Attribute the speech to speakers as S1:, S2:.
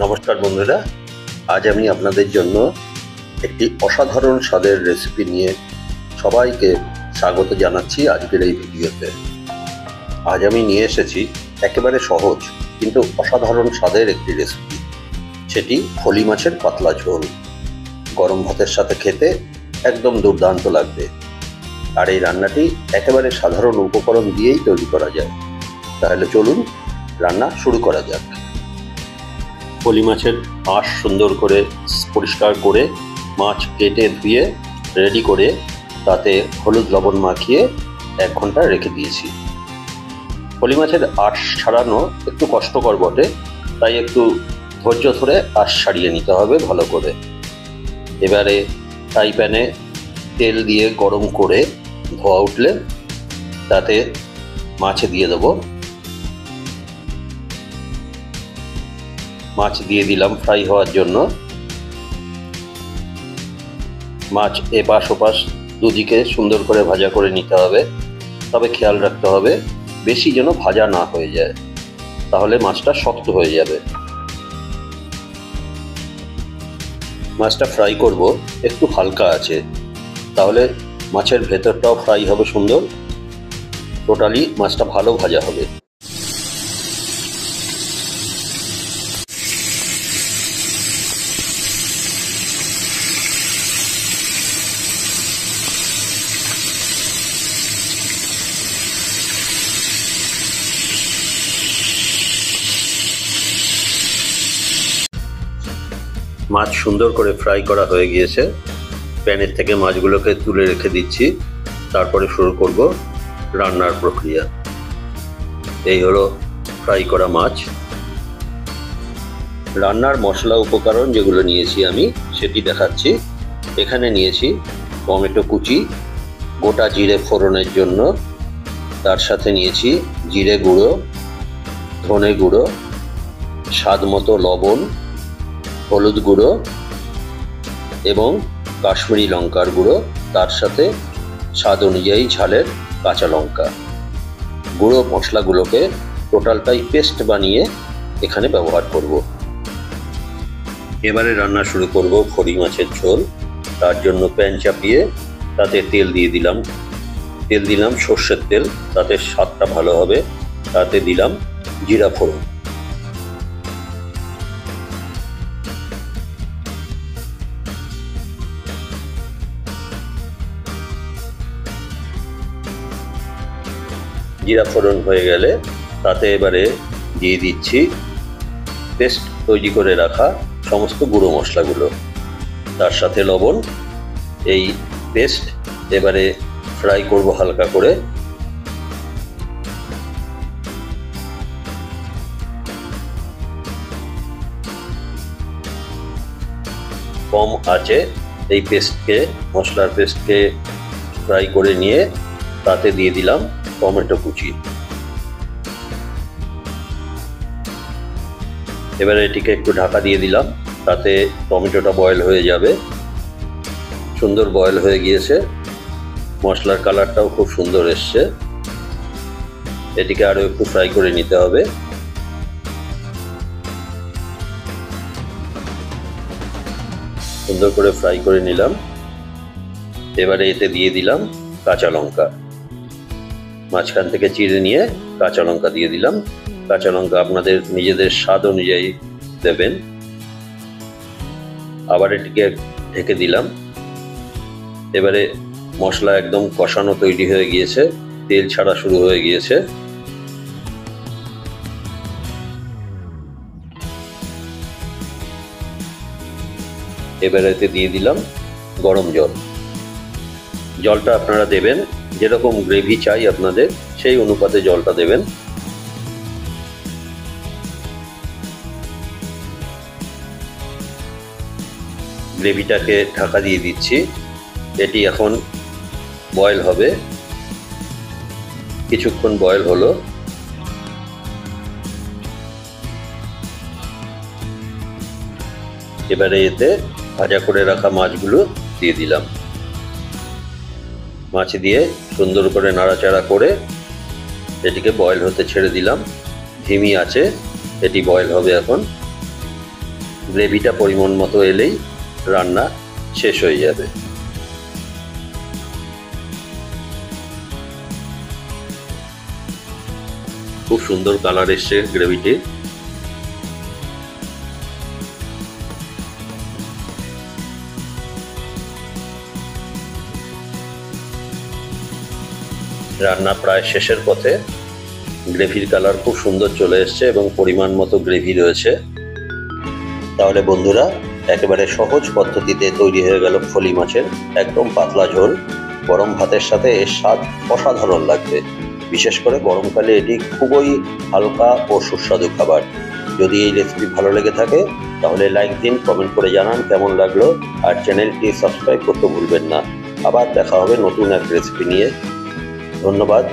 S1: নমস্কার বন্ধুরা, আজ আমি আপনাদের জন্য একটি অসাধারণ স্বাদের রেসিপি নিয়ে সবাইকে স্বাগত জানাচ্ছি আজকের এই ভিডিওতে। আজ আমি নিয়ে এসেছি একেবারে সহজ কিন্তু অসাধারণ স্বাদের একটি রেসিপি। সেটি ফলি মাছের পাতলা ঝোল। গরম ভাতের সাথে খেতে একদম দুর্দান্ত লাগবে। আর এই রান্নাটি একেবারে সাধারণ উপকরণ দিয়েই তৈরি করা যায়। তাহলে চলুন রান্না শুরু করা যাক। ফলি মাছের আঁশ সুন্দর করে পরিষ্কার করে মাছ কেটে ধুয়ে রেডি করে তাতে হলুদ লবণ মাখিয়ে 1 ঘন্টা রেখে দিয়েছি। ফলি মাছের আঁশ ছাড়ানো একটু কষ্টকর বটে, তাই একটু ধৈর্য ধরে আঁশ ছাড়িয়ে নিতে হবে ভালো করে। এবারে ফ্রাই প্যানে তেল দিয়ে গরম করে ধোয়া উঠলে তাতে মাছ দিয়ে দেবো। মাছ দিয়ে দিলাম ফ্রাই হওয়ার জন্য। মাছ এপাশ ওপাশ দুদিকে সুন্দর করে ভাজা করে নিতে হবে, তবে খেয়াল রাখতে হবে বেশি যেন ভাজা না হয়ে যায়, তাহলে মাছটা শক্ত হয়ে যাবে। মাছটা ফ্রাই করব একটু হালকা আছে, তাহলে মাছের ভেতরটাও ফ্রাই হবে সুন্দর, টোটালি মাছটা ভালো ভাজা হবে। মাছ সুন্দর করে ফ্রাই করা হয়ে গিয়েছে। প্যানের থেকে মাছগুলোকে তুলে রেখে দিচ্ছি, তারপরে শুরু করব রান্নার প্রক্রিয়া। এই হলো ফ্রাই করা মাছ। রান্নার মশলা উপকরণ যেগুলো নিয়েছি আমি সেটি দেখাচ্ছি। এখানে নিয়েছি টমেটো কুচি, গোটা জিরে ফোড়নের জন্য, তার সাথে নিয়েছি জিরে গুঁড়ো, ধনে গুঁড়ো, স্বাদ মতো লবণ, হলুদ গুঁড়ো এবং কাশ্মীরি লঙ্কার গুঁড়ো, তার সাথে স্বাদ অনুযায়ী ঝালের কাঁচা লঙ্কা। গুঁড়ো মশলাগুলোকে টোটালটাই পেস্ট বানিয়ে এখানে ব্যবহার করব। এবারে রান্না শুরু করব ফলি মাছের ঝোল। তার জন্য প্যান চাপিয়ে তাতে তেল দিলাম সর্ষের তেল, তাতে স্বাদটা ভালো হবে। তাতে দিলাম জিরা ফোড়ন। জিরা ফোড়ন হয়ে গেলে তাতে এবারে দিয়ে দিচ্ছি পেস্ট তৈরি করে রাখা সমস্ত গুঁড়ো মশলাগুলো, তার সাথে লবণ। এই পেস্ট এবারে ফ্রাই করব হালকা করে। কম আঁচে এই মশলার পেস্টকে ফ্রাই করে নিয়ে তাতে দিয়ে দিলাম টমেটো কুচি। এবারে এটিকে একটু ঢাকা দিয়ে দিলাম, তাতে টমেটোটা বয়েল হয়ে যাবে। সুন্দর বয়েল হয়ে গিয়েছে, মশলার কালারটাও খুব সুন্দর এসছে। এটিকে আরও একটু ফ্রাই করে নিতে হবে। সুন্দর করে ফ্রাই করে নিলাম। এবারে এতে দিয়ে দিলাম কাঁচা লঙ্কা। মাঝখান থেকে চিড়ে নিয়ে কাঁচা লঙ্কা দিয়ে দিলাম। কাঁচা লঙ্কা আপনাদের নিজেদের স্বাদ অনুযায়ী দেবেন। আবার এটিকে ঢেকে দিলাম। এবারে মশলা একদম কষানো তৈরি হয়ে গিয়েছে, তেল ছাড়া শুরু হয়ে গিয়েছে। এবারে এতে দিয়ে দিলাম গরম জল। জলটা আপনারা দেবেন যেরকম গ্রেভি চাই আপনাদের, সেই অনুপাতে জলটা দেবেন। গ্রেভিটাকে ঢাকা দিয়ে দিচ্ছি। এটি এখন বয়েল হবে। কিছুক্ষণ বয়েল হলো। এবারে এতে ভাজা করে রাখা মাছগুলো দিয়ে দিলাম। মাছ দিয়ে সুন্দর করে নাড়াচাড়া করে এটিকে বয়েল হতে ছেড়ে দিলাম। ধিমি আছে এটি বয়েল হবে এখন। গ্রেভিটা পরিমাণ মতো এলেই রান্না শেষ হয়ে যাবে। খুব সুন্দর কালার এসছে গ্রেভিটি। রান্না প্রায় শেষের পথে। গ্রেভির কালার খুব সুন্দর চলে এসছে এবং পরিমাণ মতো গ্রেভি রয়েছে। তাহলে বন্ধুরা, একেবারে সহজ পদ্ধতিতে তৈরি হয়ে গেল ফলি মাছের একদম পাতলা ঝোল। গরম ভাতের সাথে এর স্বাদ অসাধারণ লাগবে। বিশেষ করে গরমকালে এটি খুবই হালকা ও সুস্বাদু খাবার। যদি এই রেসিপি ভালো লেগে থাকে তাহলে লাইক দিন, কমেন্ট করে জানান কেমন লাগলো, আর চ্যানেলটি সাবস্ক্রাইব করতে ভুলবেন না। আবার দেখা হবে নতুন এক রেসিপি নিয়ে। ধন্যবাদ।